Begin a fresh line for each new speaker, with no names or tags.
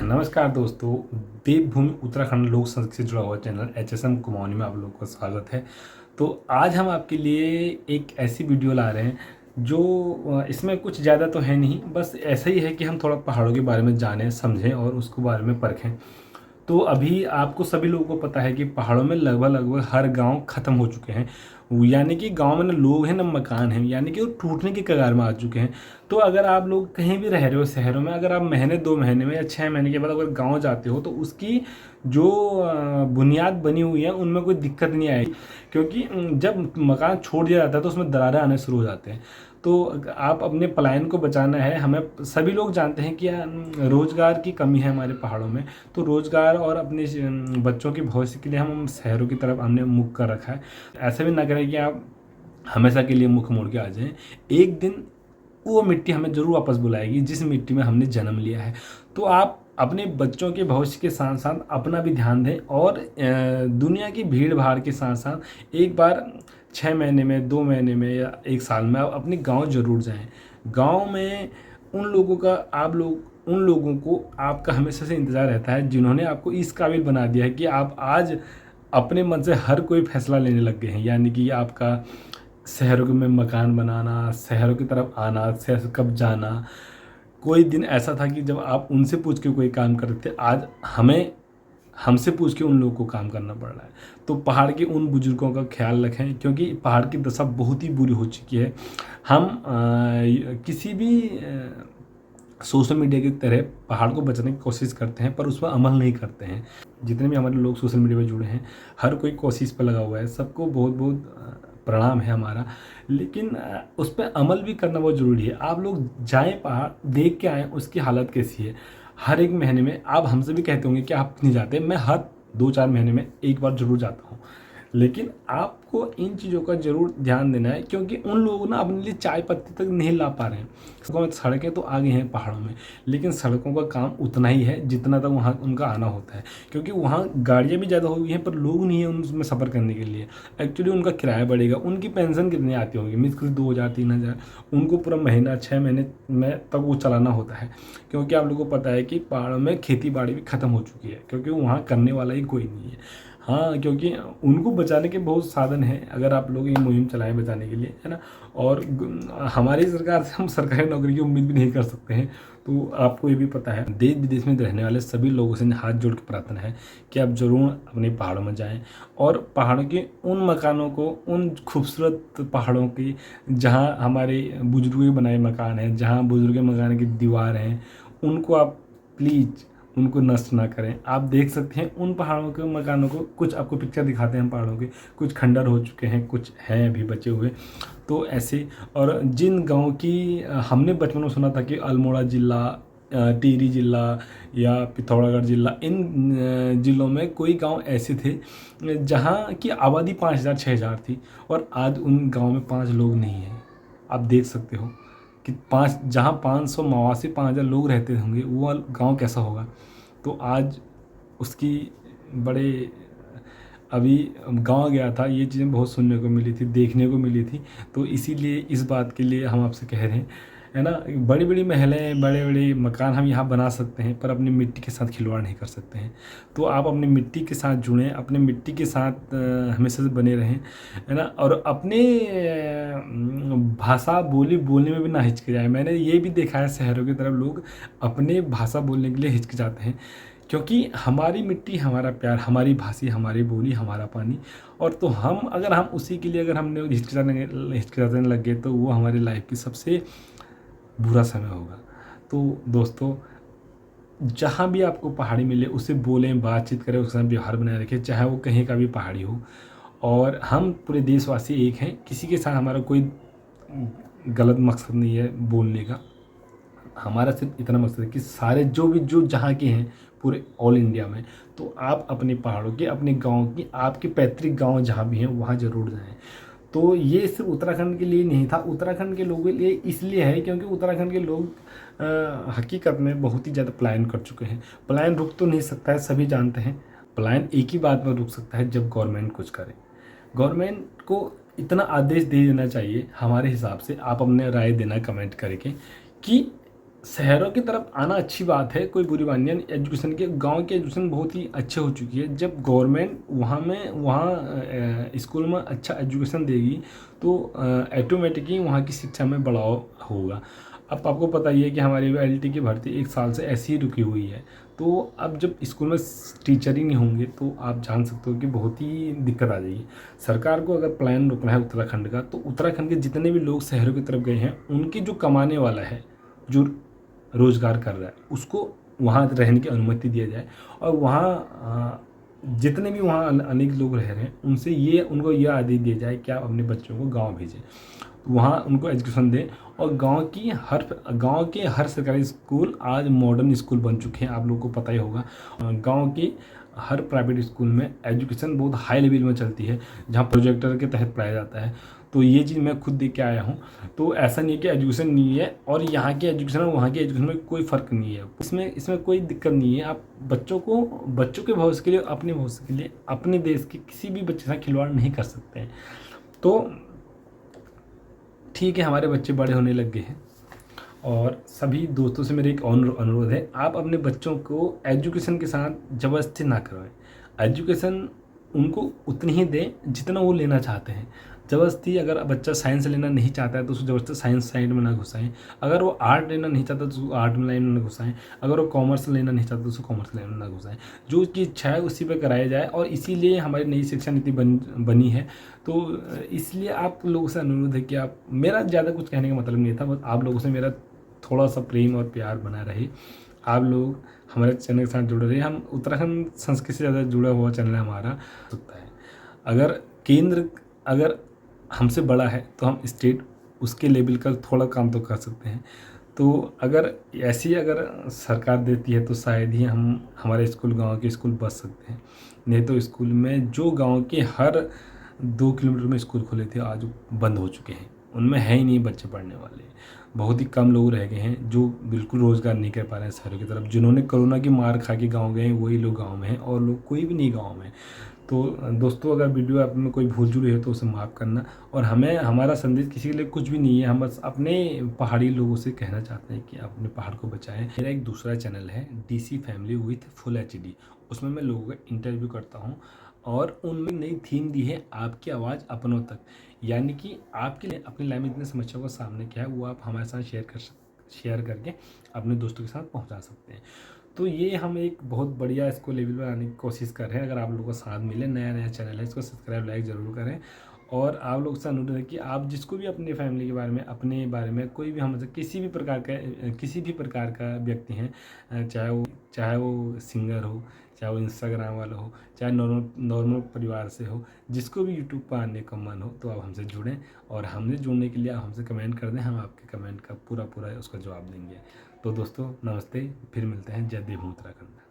नमस्कार दोस्तों, देवभूमि उत्तराखंड लोक संस्कृति से जुड़ा हुआ चैनल HSM कुमाऊनी में आप लोगों का स्वागत है। तो आज हम आपके लिए एक ऐसी वीडियो ला रहे हैं जो इसमें कुछ ज़्यादा तो है नहीं, बस ऐसा ही है कि हम थोड़ा पहाड़ों के बारे में जानें, समझें और उसके बारे में परखें। तो अभी आपको सभी लोगों को पता है कि पहाड़ों में लगभग हर गांव ख़त्म हो चुके हैं। यानी कि गांव में न लोग हैं न मकान हैं, यानी कि वो टूटने की कगार में आ चुके हैं। तो अगर आप लोग कहीं भी रह रहे हो शहरों में, अगर आप महीने 2 महीने में या 6 महीने के बाद अगर गांव जाते हो तो उसकी जो बुनियाद बनी हुई है उनमें कोई दिक्कत नहीं आएगी, क्योंकि जब मकान छोड़ दिया जाता है तो उसमें दरारें आने शुरू हो जाते हैं। तो आप अपने पलायन को बचाना है। हमें सभी लोग जानते हैं कि रोज़गार की कमी है हमारे पहाड़ों में। तो रोज़गार और अपने बच्चों के भविष्य के लिए हम शहरों की तरफ हमने मुख कर रखा है। ऐसा भी ना करें कि आप हमेशा के लिए मुख मोड़ के आ जाएं। एक दिन वो मिट्टी हमें ज़रूर वापस बुलाएगी जिस मिट्टी में हमने जन्म लिया है। तो आप अपने बच्चों के भविष्य के साथ साथ अपना भी ध्यान दें और दुनिया की भीड़ भाड़ के साथ साथ एक बार 6 महीने में, 2 महीने में या 1 साल में आप अपने गांव ज़रूर जाएं। गांव में उन लोगों को आपका हमेशा से इंतज़ार रहता है जिन्होंने आपको इस काबिल बना दिया है कि आप आज अपने मन से हर कोई फैसला लेने लग गए हैं। यानी कि आपका शहरों में मकान बनाना, शहरों की तरफ आना, शहर कब जाना। कोई दिन ऐसा था कि जब आप उनसे पूछ के कोई काम करते थे, आज हमें हमसे पूछ के उन लोगों को काम करना पड़ रहा है। तो पहाड़ के उन बुजुर्गों का ख्याल रखें, क्योंकि पहाड़ की दशा बहुत ही बुरी हो चुकी है। हम किसी भी सोशल मीडिया की तरह पहाड़ को बचाने की कोशिश करते हैं पर उस पर अमल नहीं करते हैं। जितने भी हमारे लोग सोशल मीडिया में जुड़े हैं, हर कोई कोशिश पर लगा हुआ है। सबको बहुत बहुत प्रणाम है हमारा, लेकिन उस पर अमल भी करना बहुत ज़रूरी है। आप लोग जाएं पहाड़, देख के आएँ उसकी हालत कैसी है। हर एक महीने में आप हमसे भी कहते होंगे कि आप नहीं जाते। मैं हर 2-4 महीने में एक बार ज़रूर जाता हूँ, लेकिन आपको इन चीज़ों का ज़रूर ध्यान देना है, क्योंकि उन लोग ना अपने लिए चाय पत्ती तक नहीं ला पा रहे हैं। सड़कें तो आ गई हैं पहाड़ों में, लेकिन सड़कों का काम उतना ही है जितना तक वहाँ उनका आना होता है, क्योंकि वहाँ गाड़ियाँ भी ज़्यादा हो गई हैं पर लोग नहीं हैं उनमें सफ़र करने के लिए। एक्चुअली उनका किराया बढ़ेगा। उनकी पेंशन कितनी आती होगी? मुश्किल 2,000-3,000 उनको पूरा महीना 6 महीने में तक वो चलाना होता है। क्योंकि आप लोगों को पता है कि पहाड़ों में खेती बाड़ी भी ख़त्म हो चुकी है, क्योंकि वहाँ करने वाला ही कोई नहीं है। हाँ, क्योंकि उनको बचाने के बहुत साधन हैं अगर आप लोग ये मुहिम चलाएं बचाने के लिए, है ना। और हमारी सरकार से हम सरकारी नौकरी की उम्मीद भी नहीं कर सकते हैं। तो आपको ये भी पता है, देश विदेश में रहने वाले सभी लोगों से हाथ जोड़ के प्रार्थना है कि आप ज़रूर अपने पहाड़ों में जाएं और पहाड़ों के उन मकानों को, उन खूबसूरत पहाड़ों की जहाँ हमारे बुजुर्गों के बनाए मकान हैं, जहाँ बुजुर्ग के मकान की दीवार हैं, उनको आप प्लीज़ उनको नष्ट ना करें। आप देख सकते हैं उन पहाड़ों के मकानों को, कुछ आपको पिक्चर दिखाते हैं पहाड़ों के, कुछ खंडर हो चुके हैं, कुछ हैं अभी बचे हुए। तो ऐसे, और जिन गाँव की हमने बचपन में सुना था कि अल्मोड़ा ज़िला, टिहरी ज़िला या पिथौरागढ़ ज़िला, इन ज़िलों में कोई गांव ऐसे थे जहां की आबादी 5,000-6,000 थी और आज उन गांव में 5 लोग नहीं हैं। आप देख सकते हो कि 5, जहां 500 5,000 लोग रहते होंगे, वो गांव कैसा होगा। तो आज उसकी बड़े अभी गांव गया था, ये चीज़ें बहुत सुनने को मिली थी, देखने को मिली थी। तो इसीलिए इस बात के लिए हम आपसे कह रहे हैं, है ना। बड़ी बड़ी महलें, बड़े बड़े मकान हम यहाँ बना सकते हैं पर अपनी मिट्टी के साथ खिलवाड़ नहीं कर सकते हैं। तो आप अपनी मिट्टी के साथ जुड़ें, अपने मिट्टी के साथ हमेशा से बने रहें, है ना। और अपने भाषा बोली बोलने में भी ना हिचकिचाएं। मैंने ये भी देखा है शहरों की तरफ लोग अपने भाषा बोलने के लिए हिचकिचाते हैं, क्योंकि हमारी मिट्टी, हमारा प्यार, हमारी भाषा, हमारी बोली, हमारा पानी। और तो अगर हम उसी के लिए अगर हमने हिचकिचाने लग गए तो वो हमारी लाइफ की सबसे बुरा समय होगा। तो दोस्तों, जहाँ भी आपको पहाड़ी मिले उससे बोलें, बातचीत करें, उसके साथ व्यवहार बनाए रखें, चाहे वो कहीं का भी पहाड़ी हो। और हम पूरे देशवासी एक हैं, किसी के साथ हमारा कोई गलत मकसद नहीं है बोलने का। हमारा सिर्फ इतना मकसद है कि सारे जो जहाँ के हैं पूरे ऑल इंडिया में, तो आप अपने पहाड़ों के, अपने गांव की, आपके पैतृक गांव जहाँ भी हैं वहाँ ज़रूर जाएं। तो ये सिर्फ उत्तराखंड के लिए नहीं था, उत्तराखंड के लोगों के लिए इसलिए है क्योंकि उत्तराखंड के लोग हकीकत में बहुत ही ज़्यादा पलायन कर चुके हैं। पलायन रुक तो नहीं सकता है, सभी जानते हैं। पलायन एक ही बात पर रुक सकता है, जब गवर्नमेंट कुछ करे। गवर्नमेंट को इतना आदेश दे देना चाहिए हमारे हिसाब से, आप अपने राय देना कमेंट करके, कि शहरों की तरफ आना अच्छी बात है, कोई बुरी बात नहीं है एजुकेशन की। गांव की एजुकेशन बहुत ही अच्छी हो चुकी है। जब गवर्नमेंट वहाँ स्कूल में अच्छा एजुकेशन देगी तो ऑटोमेटिकली वहाँ की शिक्षा में बढ़ाव होगा। अब आपको पता ही है कि हमारी एलटी की भर्ती 1 साल से ऐसी ही रुकी हुई है। तो अब जब स्कूल में टीचर ही नहीं होंगे तो आप जान सकते हो कि बहुत ही दिक्कत आ जाएगी। सरकार को अगर प्लान रोकना है उत्तराखंड का, तो उत्तराखंड के जितने भी लोग शहरों की तरफ गए हैं उनकी जो कमाने वाला है, जो रोज़गार कर रहा है, उसको वहाँ रहने की अनुमति दिया जाए। और वहाँ जितने भी वहाँ अनेक लोग रह रहे हैं उनसे उनको ये आदेश दिया जाए कि आप अपने बच्चों को गाँव भेजें, वहाँ उनको एजुकेशन दें। और गांव के हर सरकारी स्कूल आज मॉडर्न स्कूल बन चुके हैं, आप लोगों को पता ही होगा। गांव के हर प्राइवेट स्कूल में एजुकेशन बहुत हाई लेवल में चलती है, जहाँ प्रोजेक्टर के तहत पढ़ाया जाता है। तो ये चीज़ मैं खुद देख के आया हूँ। तो ऐसा नहीं है कि एजुकेशन नहीं है और यहाँ की एजुकेशन और वहाँ की एजुकेशन में कोई फ़र्क नहीं है। इसमें कोई दिक्कत नहीं है। आप बच्चों के भविष्य के लिए, अपने भविष्य के लिए, अपने देश के किसी भी बच्चे से खिलवाड़ नहीं कर सकते हैं। तो ठीक है, हमारे बच्चे बड़े होने लग गए हैं और सभी दोस्तों से मेरा एक और अनुरोध है, आप अपने बच्चों को एजुकेशन के साथ ज़बरदस्ती ना करवाएं। एजुकेशन उनको उतनी ही दें जितना वो लेना चाहते हैं। ज़बरदस्ती अगर बच्चा साइंस लेना नहीं चाहता है तो उसको ज़बरदस्ती साइंस साइड में ना घुसाएं। अगर वो आर्ट लेना नहीं चाहता तो उसको आर्ट में लाइन में ना घुसाएं। अगर वो कॉमर्स लेना नहीं चाहता तो उसको कॉमर्स लाइन में ना घुसाएं। जो उसकी इच्छा है उसी पे कराया जाए और इसीलिए हमारी नई शिक्षा नीति बनी है। तो इसलिए आप लोगों से अनुरोध है कि आप, मेरा ज़्यादा कुछ कहने का मतलब नहीं था, बस आप लोगों से मेरा थोड़ा सा प्रेम और प्यार बना रहे। आप लोग हमारे चैनल के साथ जुड़े रहे। हम उत्तराखंड संस्कृति से ज़्यादा जुड़ा हुआ चैनल है हमारा। सकता है अगर केंद्र अगर हमसे बड़ा है तो हम स्टेट उसके लेवल का थोड़ा काम तो कर सकते हैं। तो अगर अगर सरकार देती है तो शायद ही हमारे स्कूल, गांव के स्कूल बच सकते हैं। नहीं तो स्कूल में जो गांव के हर 2 किलोमीटर में स्कूल खुले थे आज बंद हो चुके हैं, उनमें है ही नहीं बच्चे पढ़ने वाले। बहुत ही कम लोग रह गए हैं जो बिल्कुल रोज़गार नहीं कर पा रहे हैं शहरों की तरफ। जिन्होंने कोरोना की मार खा के गाँव गए वही लोग गाँव में हैं और लोग कोई भी नहीं गाँव में। तो दोस्तों, अगर वीडियो आप में कोई भूल चूक है तो उसे माफ़ करना। और हमारा संदेश किसी के लिए कुछ भी नहीं है, हम बस अपने पहाड़ी लोगों से कहना चाहते हैं कि आप अपने पहाड़ को बचाएं। मेरा एक दूसरा चैनल है DC family with full HD, उसमें मैं लोगों का इंटरव्यू करता हूँ और उनमें नई थीम दी है आपकी आवाज़ अपनों तक। यानी कि आपके लिए अपनी लाइफ में जितनी समस्याओं का सामने किया है वो आप हमारे साथ शेयर करके अपने दोस्तों के साथ पहुंचा सकते हैं। तो ये हम एक बहुत बढ़िया इसको लेवल पर आने की कोशिश कर रहे हैं। अगर आप लोगों का साथ मिले, नया चैनल है, इसको सब्सक्राइब लाइक ज़रूर करें। और आप लोग से अनुरोध है कि आप जिसको भी अपनी फैमिली के बारे में, अपने बारे में कोई भी हमसे किसी भी प्रकार का व्यक्ति हैं, चाहे वो सिंगर हो, चाहे वो इंस्टाग्राम वाला हो, चाहे नॉर्मल परिवार से हो, जिसको भी यूट्यूब पर आने का मन हो तो आप हमसे जुड़ें। और हमसे जुड़ने के लिए आप हमसे कमेंट कर दें, हम आपके कमेंट का पूरा उसका जवाब देंगे। तो दोस्तों नमस्ते, फिर मिलते हैं। जय देव उत्तराखंड।